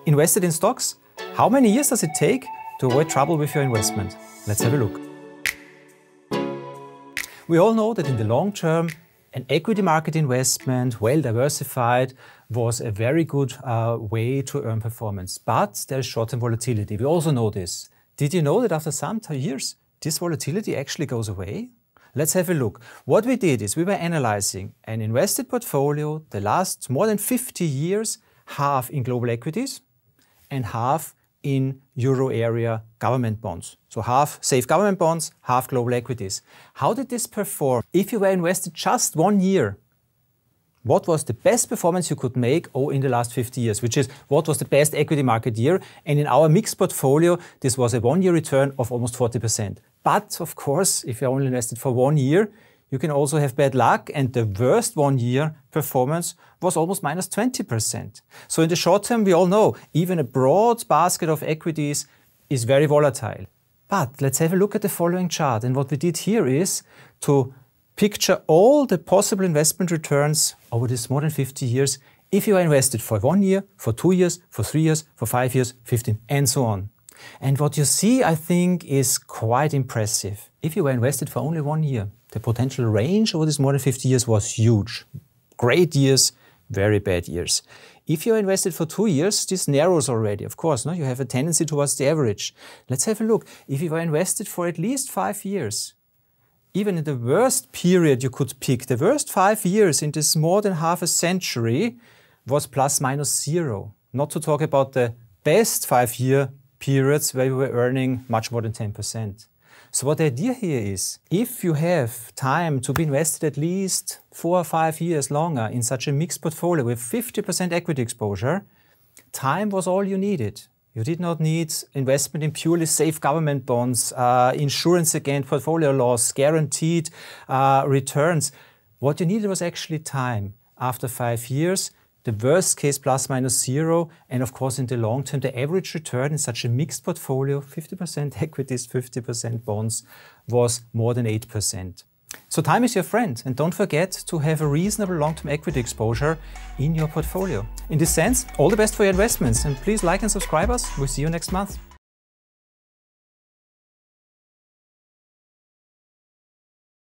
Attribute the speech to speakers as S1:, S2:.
S1: invested in stocks? How many years does it take to avoid trouble with your investment? Let's have a look. We all know that in the long term, an equity market investment, well diversified, was a very good way to earn performance. But there is short-term volatility. We also know this. Did you know that after some years, this volatility actually goes away? Let's have a look. What we did is we were analyzing an invested portfolio the last more than 50 years, half in global equities and half in euro area government bonds. So half safe government bonds, half global equities. How did this perform? If you were invested just 1 year, what was the best performance you could make in the last 50 years, which is what was the best equity market year? And in our mixed portfolio, this was a 1-year return of almost 40%. But of course, if you're only invested for 1 year, you can also have bad luck, and the worst 1-year performance was almost minus 20%. So in the short term, we all know, even a broad basket of equities is very volatile. But let's have a look at the following chart. And what we did here is to picture all the possible investment returns over this more than 50 years if you are invested for 1 year, for 2 years, for 3 years, for 5 years, 15, and so on. And what you see, I think, is quite impressive. If you were invested for only 1 year, the potential range over this more than 50 years was huge. Great years, very bad years. If you're invested for 2 years, this narrows already. Of course, no? You have a tendency towards the average. Let's have a look. If you were invested for at least 5 years, even in the worst period you could pick, the worst 5 years in this more than half a century was plus minus 0. Not to talk about the best 5-year periods where you were earning much more than 10%. So what the idea here is, if you have time to be invested at least 4 or 5 years longer in such a mixed portfolio with 50% equity exposure, time was all you needed. You did not need investment in purely safe government bonds, insurance against portfolio loss, guaranteed returns. What you needed was actually time. After 5 years, the worst case plus minus 0, and of course in the long term, the average return in such a mixed portfolio, 50% equities, 50% bonds, was more than 8%. So time is your friend, and don't forget to have a reasonable long-term equity exposure in your portfolio. In this sense, all the best for your investments, and please like and subscribe us. We'll see you next month.